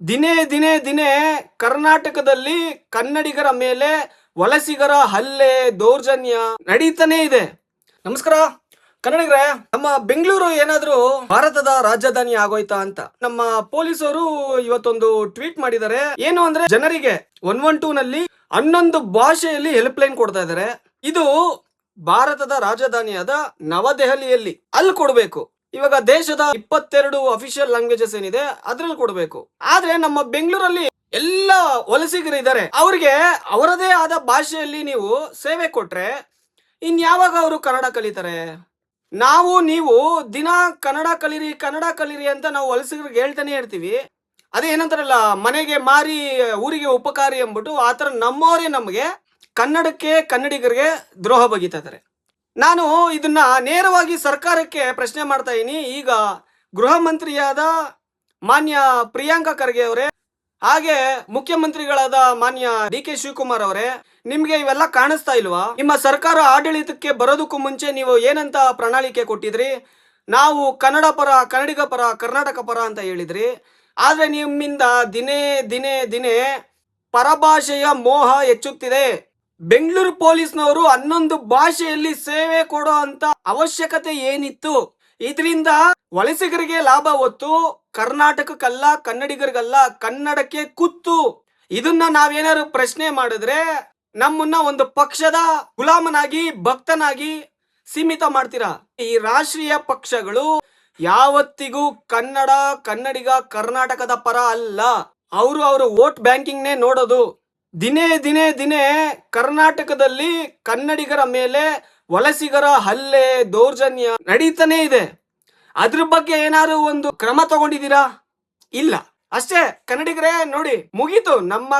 ದಿನೇ ದಿನೇ ದಿನೇ ಕರ್ನಾಟಕದಲ್ಲಿ ಕನ್ನಡಿಗರ ಮೇಲೆ ವಲಸಿಗರ ಹಲ್ಲೆ ದೌರ್ಜನ್ಯ ನಡೀತಾನೆ ಇದೆ. ನಮಸ್ಕಾರ ಕನ್ನಡಿಗರೇ, ನಮ್ಮ ಬೆಂಗಳೂರು ಏನಾದ್ರೂ ಭಾರತದ ರಾಜಧಾನಿ ಆಗೋಯ್ತಾ ಅಂತ ನಮ್ಮ ಪೊಲೀಸರು ಇವತ್ತೊಂದು ಟ್ವೀಟ್ ಮಾಡಿದ್ದಾರೆ. ಏನು ಅಂದ್ರೆ ಜನರಿಗೆ 112 ನಲ್ಲಿ 11 ಭಾಷೆಯಲ್ಲಿ ಹೆಲ್ಪ್ ಲೈನ್ ಕೊಡ್ತಾ ಇದ್ದಾರೆ. ಇದು ಭಾರತದ ರಾಜಧಾನಿಯಾದ ನವದೆಹಲಿಯಲ್ಲಿ ಅಲ್ಲಿ ಕೊಡಬೇಕು. ಇವಾಗ ದೇಶದ 22 ಅಫಿಷಿಯಲ್ ಲ್ಯಾಂಗ್ವೇಜಸ್ ಏನಿದೆ ಅದ್ರಲ್ಲಿ ಕೊಡಬೇಕು. ಆದ್ರೆ ನಮ್ಮ ಬೆಂಗಳೂರಲ್ಲಿ ಎಲ್ಲ ವಲಸಿಗರು ಇದ್ದಾರೆ, ಅವ್ರಿಗೆ ಅವರದೇ ಆದ ಭಾಷೆಯಲ್ಲಿ ನೀವು ಸೇವೆ ಕೊಟ್ರೆ ಇನ್ಯಾವಾಗ ಅವರು ಕನ್ನಡ ಕಲಿತಾರೆ? ನೀವು ದಿನ ಕನ್ನಡ ಕಲೀರಿ ಅಂತ ನಾವು ವಲಸಿಗರಿಗೆ ಹೇಳ್ತಾನೆ ಇರ್ತೀವಿ. ಅದೇ ಏನಂತಾರಲ್ಲ, ಮನೆಗೆ ಮಾರಿ ಊರಿಗೆ ಉಪಕಾರಿ ಎಂಬಿಟ್ಟು ಆತರ ನಮ್ಮವರೇ ನಮಗೆ ಕನ್ನಡಿಗರಿಗೆ ದ್ರೋಹ ಬಗೀತಾ ಇದ್ದಾರೆ. ನಾನು ಇದನ್ನ ನೇರವಾಗಿ ಸರ್ಕಾರಕ್ಕೆ ಪ್ರಶ್ನೆ ಮಾಡ್ತಾ ಇದೀನಿ. ಈಗ ಗೃಹ ಮಂತ್ರಿಯಾದ ಮಾನ್ಯ ಪ್ರಿಯಾಂಕಾ ಖರ್ಗೆ ಅವರೇ, ಹಾಗೆ ಮುಖ್ಯಮಂತ್ರಿಗಳಾದ ಮಾನ್ಯ ಡಿ.ಕೆ. ಶಿವಕುಮಾರ್ ಅವರೇ, ನಿಮ್ಗೆ ಇವೆಲ್ಲ ಕಾಣಿಸ್ತಾ ಇಲ್ವಾ? ನಿಮ್ಮ ಸರ್ಕಾರ ಆಡಳಿತಕ್ಕೆ ಬರೋದಕ್ಕೂ ಮುಂಚೆ ನೀವು ಏನಂತ ಪ್ರಣಾಳಿಕೆ ಕೊಟ್ಟಿದ್ರಿ? ನಾವು ಕನ್ನಡ ಪರ, ಕನ್ನಡಿಗ ಪರ, ಕರ್ನಾಟಕ ಪರ ಅಂತ ಹೇಳಿದ್ರಿ. ಆದ್ರೆ ನಿಮ್ಮಿಂದ ದಿನೇ ದಿನೇ ದಿನೇ ಪರಭಾಷೆಯ ಮೋಹ ಹೆಚ್ಚುತ್ತಿದೆ. ಬೆಂಗಳೂರು ಪೊಲೀಸ್ನವರು 11 ಭಾಷೆಯಲ್ಲಿ ಸೇವೆ ಕೊಡೋ ಅಂತ ಅವಶ್ಯಕತೆ ಏನಿತ್ತು? ಇದರಿಂದ ವಲಸಿಗರಿಗೆ ಲಾಭ ಹೊತ್ತು ಕರ್ನಾಟಕಕ್ಕಲ್ಲ, ಕನ್ನಡಿಗರಿಗಲ್ಲ, ಕನ್ನಡಕ್ಕೆ ಕುತ್ತು. ಇದನ್ನ ನಾವೇನಾದ್ರು ಪ್ರಶ್ನೆ ಮಾಡಿದ್ರೆ ನಮ್ಮನ್ನ ಒಂದು ಪಕ್ಷದ ಗುಲಾಮನಾಗಿ, ಭಕ್ತನಾಗಿ ಸೀಮಿತ ಮಾಡ್ತೀರಾ. ಈ ರಾಷ್ಟ್ರೀಯ ಪಕ್ಷಗಳು ಯಾವತ್ತಿಗೂ ಕನ್ನಡಿಗ, ಕರ್ನಾಟಕದ ಪರ ಅಲ್ಲ. ಅವರು ವೋಟ್ ಬ್ಯಾಂಕಿಂಗ್ನೇ ನೋಡೋದು. ದಿನೇ ದಿನೇ ದಿನೇ ಕರ್ನಾಟಕದಲ್ಲಿ ಕನ್ನಡಿಗರ ಮೇಲೆ ವಲಸಿಗರ ಹಲ್ಲೆ ದೌರ್ಜನ್ಯ ನಡೀತಾನೆ ಇದೆ. ಅದ್ರ ಬಗ್ಗೆ ಏನಾದ್ರು ಒಂದು ಕ್ರಮ ತಗೊಂಡಿದ್ದೀರಾ? ಇಲ್ಲ. ಅಷ್ಟೇ ಕನ್ನಡಿಗರೇ, ನೋಡಿ ಮುಗೀತು. ನಮ್ಮ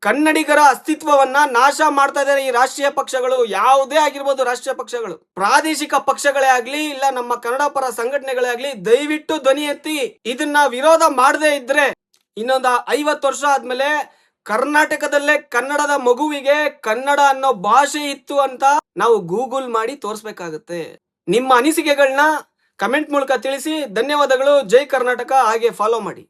ಕನ್ನಡಿಗರ ಅಸ್ತಿತ್ವವನ್ನ ನಾಶ ಮಾಡ್ತಾ ಇದ್ದಾರೆ ಈ ರಾಷ್ಟ್ರೀಯ ಪಕ್ಷಗಳು. ಯಾವುದೇ ಆಗಿರ್ಬೋದು, ರಾಷ್ಟ್ರೀಯ ಪಕ್ಷಗಳು, ಪ್ರಾದೇಶಿಕ ಪಕ್ಷಗಳೇ ಆಗ್ಲಿ, ಇಲ್ಲ ನಮ್ಮ ಕನ್ನಡ ಪರ ಸಂಘಟನೆಗಳೇ ಆಗ್ಲಿ, ದಯವಿಟ್ಟು ಧ್ವನಿ ಎತ್ತಿ ಇದನ್ನ ವಿರೋಧ ಮಾಡದೇ ಇದ್ರೆ ಇನ್ನೊಂದು 50 ವರ್ಷ ಆದ್ಮೇಲೆ ಕರ್ನಾಟಕದಲ್ಲೇ ಕನ್ನಡದ ಮಗುವಿಗೆ ಕನ್ನಡ ಅನ್ನೋ ಭಾಷೆ ಇತ್ತು ಅಂತ ನಾವು ಗೂಗಲ್ ಮಾಡಿ ತೋರಿಸ್ಬೇಕಾಗತ್ತೆ. ನಿಮ್ಮ ಅನಿಸಿಕೆಗಳನ್ನ ಕಮೆಂಟ್ ಮೂಲಕ ತಿಳಿಸಿ. ಧನ್ಯವಾದಗಳು. ಜೈ ಕರ್ನಾಟಕ. ಹಾಗೆ ಫಾಲೋ ಮಾಡಿ.